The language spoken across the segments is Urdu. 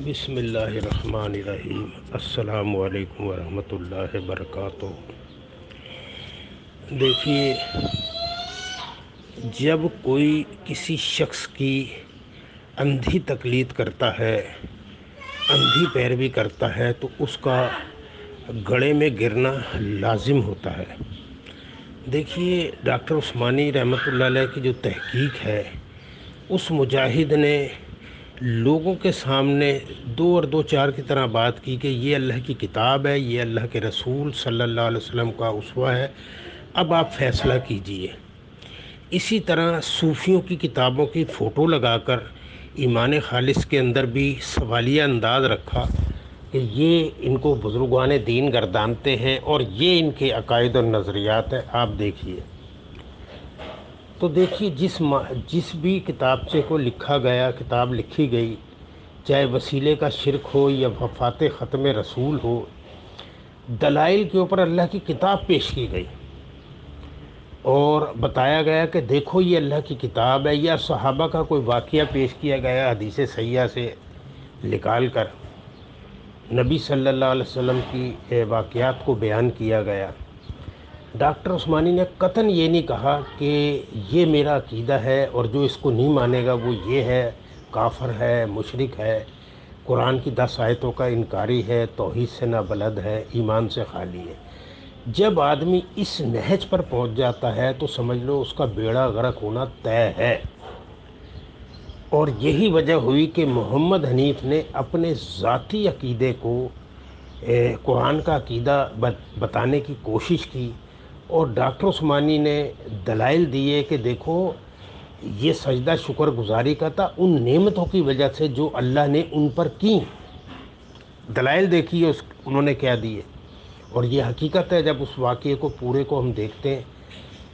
بسم اللہ الرحمن الرحیم۔ السلام علیکم ورحمۃ اللہ وبرکاتہ۔ دیکھیے، جب کوئی کسی شخص کی اندھی تقلید کرتا ہے، اندھی پیروی کرتا ہے، تو اس کا گڑھے میں گرنا لازم ہوتا ہے۔ دیکھیے، ڈاکٹر عثمانی رحمۃ اللہ علیہ کی جو تحقیق ہے، اس مجاہد نے لوگوں کے سامنے دو اور دو چار کی طرح بات کی کہ یہ اللہ کی کتاب ہے، یہ اللہ کے رسول صلی اللہ علیہ وسلم کا اسوہ ہے، اب آپ فیصلہ کیجئے۔ اسی طرح صوفیوں کی کتابوں کی فوٹو لگا کر ایمان خالص کے اندر بھی سوالیہ انداز رکھا کہ یہ ان کو بزرگان دین گردانتے ہیں اور یہ ان کے عقائد اور نظریات ہیں۔ آپ دیکھیے، تو دیکھیے جس بھی کتابچے کو لکھا گیا، کتاب لکھی گئی، چاہے وسیلے کا شرک ہو یا وفات ختم رسول ہو، دلائل کے اوپر اللہ کی کتاب پیش کی گئی اور بتایا گیا کہ دیکھو یہ اللہ کی کتاب ہے، یا صحابہ کا کوئی واقعہ پیش کیا گیا حدیث صحیحہ سے نکال کر، نبی صلی اللہ علیہ وسلم کی واقعات کو بیان کیا گیا۔ ڈاکٹر عثمانی نے قطعاً یہ نہیں کہا کہ یہ میرا عقیدہ ہے اور جو اس کو نہیں مانے گا وہ یہ ہے، کافر ہے، مشرک ہے، قرآن کی 10 آیتوں کا انکاری ہے، توحید سے نابلد ہے، ایمان سے خالی ہے۔ جب آدمی اس نہج پر پہنچ جاتا ہے تو سمجھ لو اس کا بیڑا غرق ہونا طے ہے۔ اور یہی وجہ ہوئی کہ محمد حنیف نے اپنے ذاتی عقیدے کو قرآن کا عقیدہ بتانے کی کوشش کی، اور ڈاکٹر عثمانی نے دلائل دیے کہ دیکھو یہ سجدہ شکر گزاری کا تھا ان نعمتوں کی وجہ سے جو اللہ نے ان پر کی۔ دلائل دیکھیے انہوں نے کیا دیے، اور یہ حقیقت ہے۔ جب اس واقعے کو پورے کو ہم دیکھتے ہیں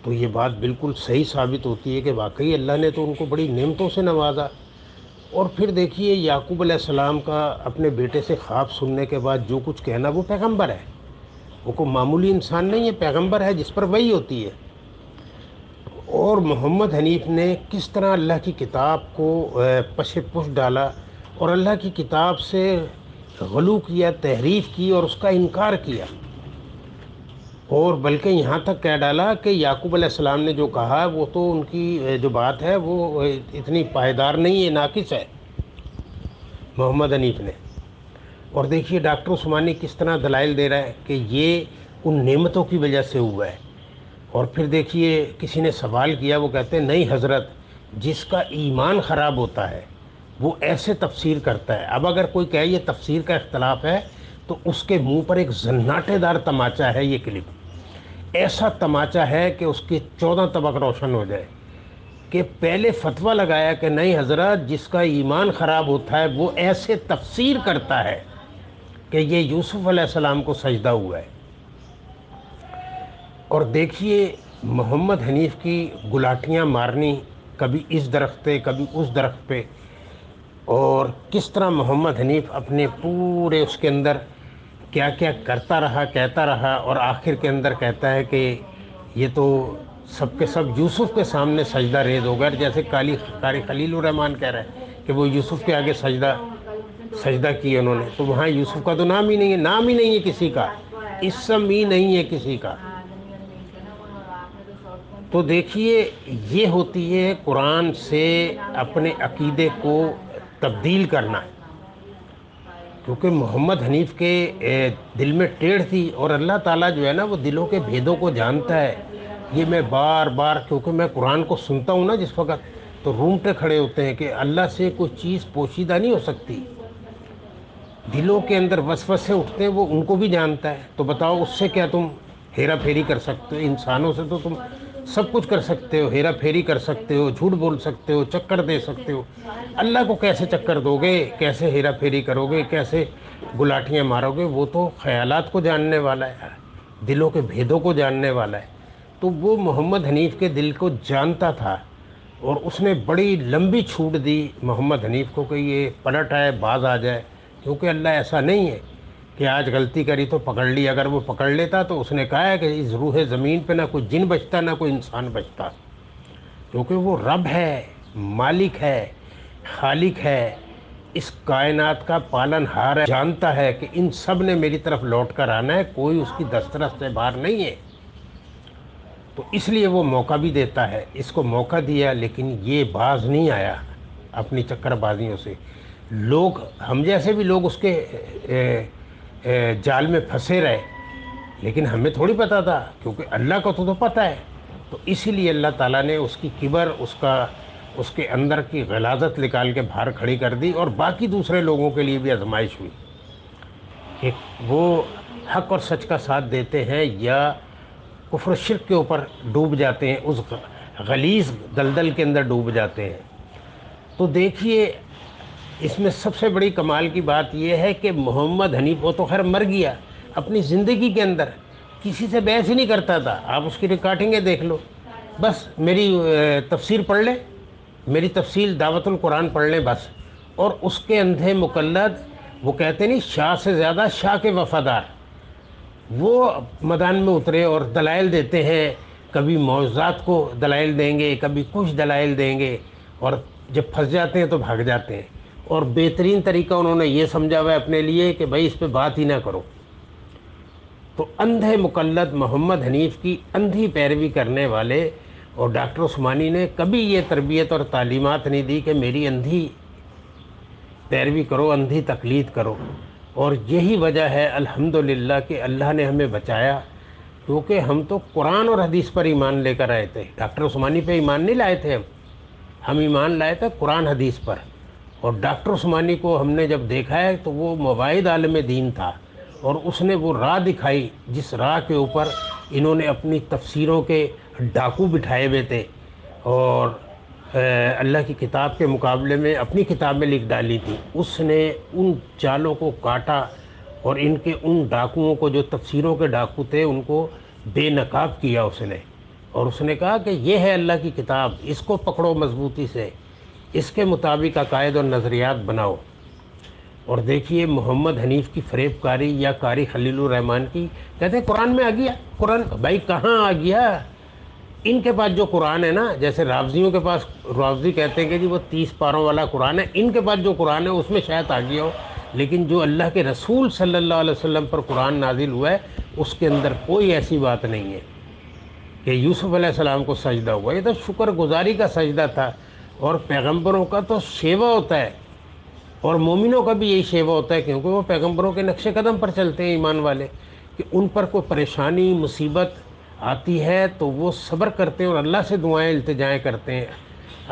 تو یہ بات بالکل صحیح ثابت ہوتی ہے کہ واقعی اللہ نے تو ان کو بڑی نعمتوں سے نوازا۔ اور پھر دیکھیے، یعقوب علیہ السلام کا اپنے بیٹے سے خواب سننے کے بعد جو کچھ کہنا، وہ پیغمبر ہے، وہ کوئی معمولی انسان نہیں ہے، پیغمبر ہے جس پر وحی ہوتی ہے۔ اور محمد حنیف نے کس طرح اللہ کی کتاب کو پش پش ڈالا اور اللہ کی کتاب سے غلو کیا، تحریف کی اور اس کا انکار کیا، اور بلکہ یہاں تک کہہ ڈالا کہ یعقوب علیہ السلام نے جو کہا وہ تو ان کی جو بات ہے وہ اتنی پائیدار نہیں ہے، ناقص ہے محمد حنیف نے۔ اور دیکھیے ڈاکٹر عثمانی کس طرح دلائل دے رہا ہے کہ یہ ان نعمتوں کی وجہ سے ہوا ہے۔ اور پھر دیکھیے کسی نے سوال کیا، وہ کہتے ہیں نہیں حضرت، جس کا ایمان خراب ہوتا ہے وہ ایسے تفسیر کرتا ہے۔ اب اگر کوئی کہے یہ تفسیر کا اختلاف ہے تو اس کے منہ پر ایک زناٹے دار تماچا ہے، یہ کلپ ایسا تماچا ہے کہ اس کے 14 طبق روشن ہو جائے، کہ پہلے فتویٰ لگایا کہ نہیں حضرت، جس کا ایمان خراب ہوتا ہے وہ ایسے تفسیر کرتا ہے کہ یہ یوسف علیہ السلام کو سجدہ ہوا ہے۔ اور دیکھیے محمد حنیف کی گلاٹیاں مارنی، کبھی اس درخت پہ کبھی اس درخت پہ، اور کس طرح محمد حنیف اپنے پورے اس کے اندر کیا کیا کرتا رہا، کہتا رہا، اور آخر کے اندر کہتا ہے کہ یہ تو سب کے سب یوسف کے سامنے سجدہ ریز ہو گئے، جیسے قاری خلیل الرحمن کہہ رہے ہیں کہ وہ یوسف کے آگے سجدہ کیا انہوں نے، تو وہاں یوسف کا تو نام ہی نہیں ہے، نام ہی نہیں ہے کسی کا، اسم ہی نہیں ہے کسی کا۔ تو دیکھیے یہ ہوتی ہے قرآن سے اپنے عقیدے کو تبدیل کرنا، کیونکہ محمد حنیف کے دل میں ٹیڑھ تھی، اور اللہ تعالیٰ جو ہے نا وہ دلوں کے بھیدوں کو جانتا ہے۔ یہ میں بار بار، کیونکہ میں قرآن کو سنتا ہوں نا جس وقت، تو رونگٹے کھڑے ہوتے ہیں کہ اللہ سے کوئی چیز پوشیدہ نہیں ہو سکتی، دلوں کے اندر وسوسے اٹھتے ہیں وہ ان کو بھی جانتا ہے۔ تو بتاؤ اس سے کیا تم ہیرا پھیری کر سکتے ہو؟ انسانوں سے تو تم سب کچھ کر سکتے ہو، ہیرا پھیری کر سکتے ہو، جھوٹ بول سکتے ہو، چکر دے سکتے ہو، اللہ کو کیسے چکر دو گے؟ کیسے ہیرا پھیری کرو گے؟ کیسے گلاٹیاں مارو گے؟ وہ تو خیالات کو جاننے والا ہے، دلوں کے بھیدوں کو جاننے والا ہے۔ تو وہ محمد حنیف کے دل کو جانتا تھا، اور اس نے بڑی لمبی چھوٹ دی محمد حنیف کو کہ یہ پلٹ آئے، باز آ جائے، کیونکہ اللہ ایسا نہیں ہے کہ آج غلطی کری تو پکڑ لی۔ اگر وہ پکڑ لیتا تو اس نے کہا ہے کہ اس روح زمین پہ نہ کوئی جن بچتا نہ کوئی انسان بچتا، کیونکہ وہ رب ہے، مالک ہے، خالق ہے، اس کائنات کا پالن ہار ہے، جانتا ہے کہ ان سب نے میری طرف لوٹ کر آنا ہے، کوئی اس کی دسترس سے باہر نہیں ہے، تو اس لیے وہ موقع بھی دیتا ہے۔ اس کو موقع دیا لیکن یہ باز نہیں آیا اپنی چکر بازیوں سے۔ لوگ، ہم جیسے بھی لوگ اس کے جال میں پھنسے رہے، لیکن ہمیں تھوڑی پتہ تھا، کیونکہ اللہ کو تو پتہ ہے۔ تو اسی لیے اللہ تعالیٰ نے اس کی کبر، اس کے اندر کی غلاظت نکال کے باہر کھڑی کر دی، اور باقی دوسرے لوگوں کے لیے بھی آزمائش ہوئی کہ وہ حق اور سچ کا ساتھ دیتے ہیں یا کفر و شرک کے اوپر ڈوب جاتے ہیں، اس غلیظ دلدل کے اندر ڈوب جاتے ہیں۔ تو دیکھیے، اس میں سب سے بڑی کمال کی بات یہ ہے کہ محمد حنیف، وہ تو خیر مر گیا، اپنی زندگی کے اندر کسی سے بحث ہی نہیں کرتا تھا۔ آپ اس کی ریکارڈنگیں دیکھ لو، بس میری تفسیر پڑھ لیں، میری تفسیر دعوت القرآن پڑھ لیں بس، اور اس کے اندھے مقلد، وہ کہتے نہیں شاہ سے زیادہ شاہ کے وفادار، وہ میدان میں اترے اور دلائل دیتے ہیں، کبھی معجزات کو دلائل دیں گے، کبھی کچھ دلائل دیں گے، اور جب پھنس جاتے ہیں تو بھاگ جاتے ہیں۔ اور بہترین طریقہ انہوں نے یہ سمجھا ہوا ہے اپنے لیے کہ بھائی اس پہ بات ہی نہ کرو۔ تو اندھے مقلد محمد حنیف کی اندھی پیروی کرنے والے، اور ڈاکٹر عثمانی نے کبھی یہ تربیت اور تعلیمات نہیں دی کہ میری اندھی پیروی کرو، اندھی تقلید کرو۔ اور یہی وجہ ہے الحمدللہ کہ اللہ نے ہمیں بچایا، کیونکہ ہم تو قرآن اور حدیث پر ایمان لے کر آئے تھے، ڈاکٹر عثمانی پہ ایمان نہیں لائے تھے، ہم ایمان لائے تھے قرآن حدیث پر۔ اور ڈاکٹر عثمانی کو ہم نے جب دیکھا ہے تو وہ مواعظ عالم دین تھا، اور اس نے وہ راہ دکھائی جس راہ کے اوپر انہوں نے اپنی تفسیروں کے ڈاکو بٹھائے ہوئے تھے، اور اللہ کی کتاب کے مقابلے میں اپنی کتابیں لکھ ڈالی تھی۔ اس نے ان چالوں کو کاٹا، اور ان کے ان ڈاکوؤں کو، جو تفسیروں کے ڈاکو تھے، ان کو بے نقاب کیا اس نے، اور اس نے کہا کہ یہ ہے اللہ کی کتاب، اس کو پکڑو مضبوطی سے، اس کے مطابق عقائد اور نظریات بناؤ۔ اور دیکھیے محمد حنیف کی فریب کاری یا قاری خلیل الرحمن کی، کہتے ہیں قرآن میں آ گیا، قرآن بھائی کہاں آ گیا؟ ان کے پاس جو قرآن ہے نا، جیسے رافضیوں کے پاس، رافضی کہتے ہیں کہ جی وہ 30 پاروں والا قرآن ہے، ان کے پاس جو قرآن ہے اس میں شاید آ گیا ہو، لیکن جو اللہ کے رسول صلی اللہ علیہ وسلم پر قرآن نازل ہوا ہے اس کے اندر کوئی ایسی بات نہیں ہے کہ یوسف علیہ السلام کو سجدہ ہوا۔ یہ تو شکر گزاری کا سجدہ تھا، اور پیغمبروں کا تو شیوا ہوتا ہے، اور مومنوں کا بھی یہی شیوا ہوتا ہے، کیونکہ وہ پیغمبروں کے نقش قدم پر چلتے ہیں ایمان والے، کہ ان پر کوئی پریشانی مصیبت آتی ہے تو وہ صبر کرتے ہیں اور اللہ سے دعائیں التجائیں کرتے ہیں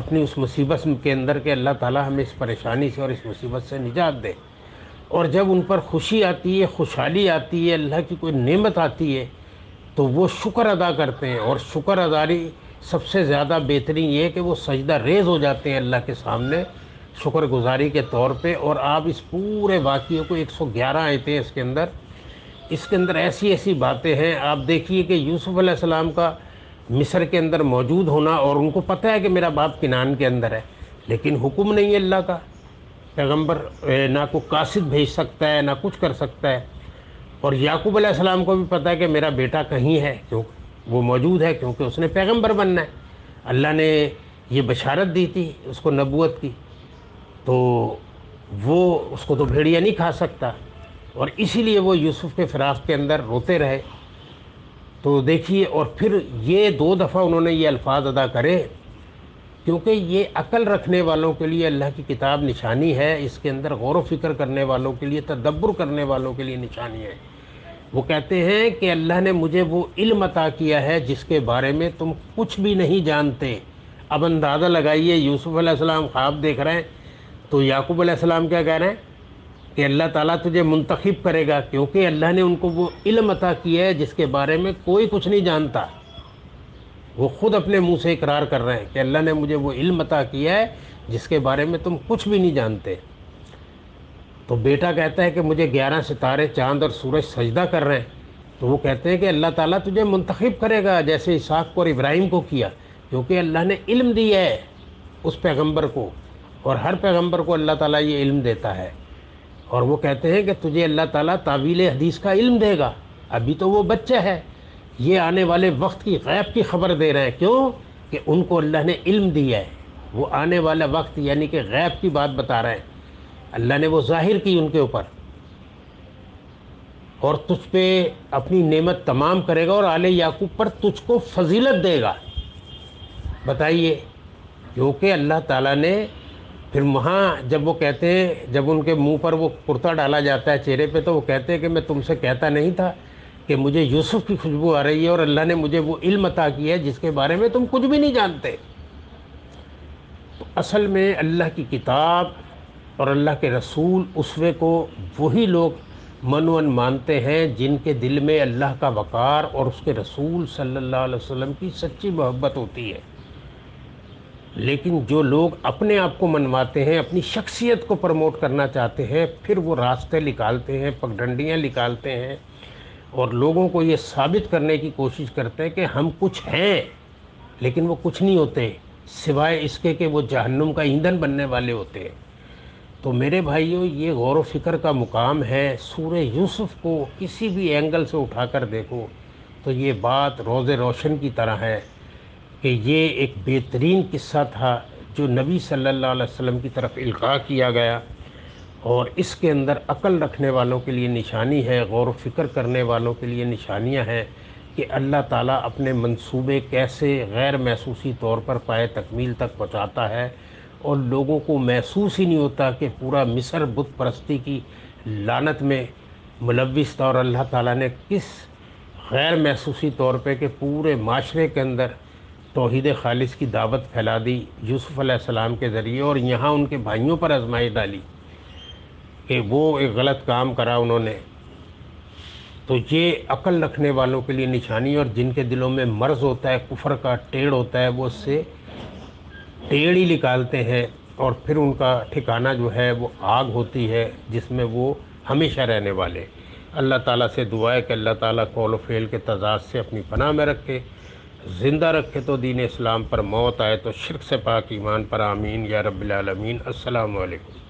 اپنی اس مصیبت کے اندر کہ اللہ تعالی ہمیں اس پریشانی سے اور اس مصیبت سے نجات دے۔ اور جب ان پر خوشی آتی ہے، خوشحالی آتی ہے، اللہ کی کوئی نعمت آتی ہے، تو وہ شکر ادا کرتے ہیں، اور شکر اداری سب سے زیادہ بہترین یہ ہے کہ وہ سجدہ ریز ہو جاتے ہیں اللہ کے سامنے شکر گزاری کے طور پہ۔ اور آپ اس پورے واقعے کو 111 آیتیں ہیں اس کے اندر ایسی ایسی باتیں ہیں۔ آپ دیکھیے کہ یوسف علیہ السلام کا مصر کے اندر موجود ہونا، اور ان کو پتہ ہے کہ میرا باپ کنعان کے اندر ہے، لیکن حکم نہیں ہے اللہ کا، پیغمبر نہ کوئی قاصد بھیج سکتا ہے نہ کچھ کر سکتا ہے۔ اور یعقوب علیہ السلام کو بھی پتہ ہے کہ میرا بیٹا کہیں ہے، کیوں وہ موجود ہے، کیونکہ اس نے پیغمبر بننا ہے، اللہ نے یہ بشارت دی تھی اس کو نبوت کی، تو وہ اس کو تو بھیڑیا نہیں کھا سکتا، اور اسی لیے وہ یوسف کے فراق کے اندر روتے رہے۔ تو دیکھیے، اور پھر یہ 2 دفعہ انہوں نے یہ الفاظ ادا کرے، کیونکہ یہ عقل رکھنے والوں کے لیے اللہ کی کتاب نشانی ہے، اس کے اندر غور و فکر کرنے والوں کے لیے، تدبر کرنے والوں کے لیے نشانی ہے۔ وہ کہتے ہیں کہ اللہ نے مجھے وہ علم عطا کیا ہے جس کے بارے میں تم کچھ بھی نہیں جانتے۔ اب اندازہ لگائیے، یوسف علیہ السلام خواب دیکھ رہے ہیں تو یعقوب علیہ السلام کیا کہہ رہے ہیں کہ اللہ تعالیٰ تجھے منتخب کرے گا، کیونکہ اللہ نے ان کو وہ علم عطا کیا ہے جس کے بارے میں کوئی کچھ نہیں جانتا۔ وہ خود اپنے منہ سے اقرار کر رہے ہیں کہ اللہ نے مجھے وہ علم عطا کیا ہے جس کے بارے میں تم کچھ بھی نہیں جانتے۔ تو بیٹا کہتا ہے کہ مجھے 11 ستارے، چاند اور سورج سجدہ کر رہے ہیں، تو وہ کہتے ہیں کہ اللہ تعالیٰ تجھے منتخب کرے گا جیسے اسحاق کو اور ابراہیم کو کیا، کیونکہ اللہ نے علم دیا ہے اس پیغمبر کو، اور ہر پیغمبر کو اللہ تعالیٰ یہ علم دیتا ہے۔ اور وہ کہتے ہیں کہ تجھے اللہ تعالیٰ تعویل حدیث کا علم دے گا، ابھی تو وہ بچہ ہے، یہ آنے والے وقت کی غیب کی خبر دے رہے ہیں، کیوں کہ ان کو اللہ نے علم دیا ہے، وہ آنے والا وقت یعنی کہ غیب کی بات بتا رہے ہیں اللہ نے وہ ظاہر کی ان کے اوپر، اور تجھ پہ اپنی نعمت تمام کرے گا اور آل یعقوب پر تجھ کو فضیلت دے گا۔ بتائیے، کیونکہ اللہ تعالیٰ نے پھر وہاں جب وہ کہتے ہیں، جب ان کے منہ پر وہ کرتا ڈالا جاتا ہے چہرے پہ، تو وہ کہتے ہیں کہ میں تم سے کہتا نہیں تھا کہ مجھے یوسف کی خوشبو آ رہی ہے، اور اللہ نے مجھے وہ علم عطا کیا ہے جس کے بارے میں تم کچھ بھی نہیں جانتے۔ تو اصل میں اللہ کی کتاب اور اللہ کے رسول اسوے کو وہی لوگ منون مانتے ہیں جن کے دل میں اللہ کا وقار اور اس کے رسول صلی اللہ علیہ وسلم کی سچی محبت ہوتی ہے۔ لیکن جو لوگ اپنے آپ کو منواتے ہیں، اپنی شخصیت کو پروموٹ کرنا چاہتے ہیں، پھر وہ راستے نکالتے ہیں، پگڈنڈیاں نکالتے ہیں، اور لوگوں کو یہ ثابت کرنے کی کوشش کرتے ہیں کہ ہم کچھ ہیں، لیکن وہ کچھ نہیں ہوتے سوائے اس کے کہ وہ جہنم کا ایندھن بننے والے ہوتے ہیں۔ تو میرے بھائیوں، یہ غور و فکر کا مقام ہے۔ سورہ یوسف کو کسی بھی اینگل سے اٹھا کر دیکھو تو یہ بات روز روشن کی طرح ہے کہ یہ ایک بہترین قصہ تھا جو نبی صلی اللہ علیہ وسلم کی طرف القاء کیا گیا، اور اس کے اندر عقل رکھنے والوں کے لیے نشانی ہے، غور و فکر کرنے والوں کے لیے نشانیاں ہیں کہ اللہ تعالیٰ اپنے منصوبے کیسے غیر محسوسی طور پر پائے تکمیل تک پہنچاتا ہے، اور لوگوں کو محسوس ہی نہیں ہوتا کہ پورا مصر بت پرستی کی لعنت میں ملوث تھا، اور اللہ تعالیٰ نے کس غیر محسوسی طور پہ کہ پورے معاشرے کے اندر توحید خالص کی دعوت پھیلا دی یوسف علیہ السلام کے ذریعے، اور یہاں ان کے بھائیوں پر آزمائش ڈالی کہ وہ ایک غلط کام کرا انہوں نے۔ تو یہ عقل رکھنے والوں کے لیے نشانی، اور جن کے دلوں میں مرض ہوتا ہے، کفر کا ٹیڑھ ہوتا ہے، وہ اس سے ٹیڑھ ہی نکالتے ہیں، اور پھر ان کا ٹھکانہ جو ہے وہ آگ ہوتی ہے جس میں وہ ہمیشہ رہنے والے۔ اللہ تعالیٰ سے دعا ہے کہ اللہ تعالیٰ قول و فعل کے تضاد سے اپنی پناہ میں رکھے، زندہ رکھے تو دین اسلام پر، موت آئے تو شرک سے پاک ایمان پر، آمین یا رب العالمین۔ السلام علیکم۔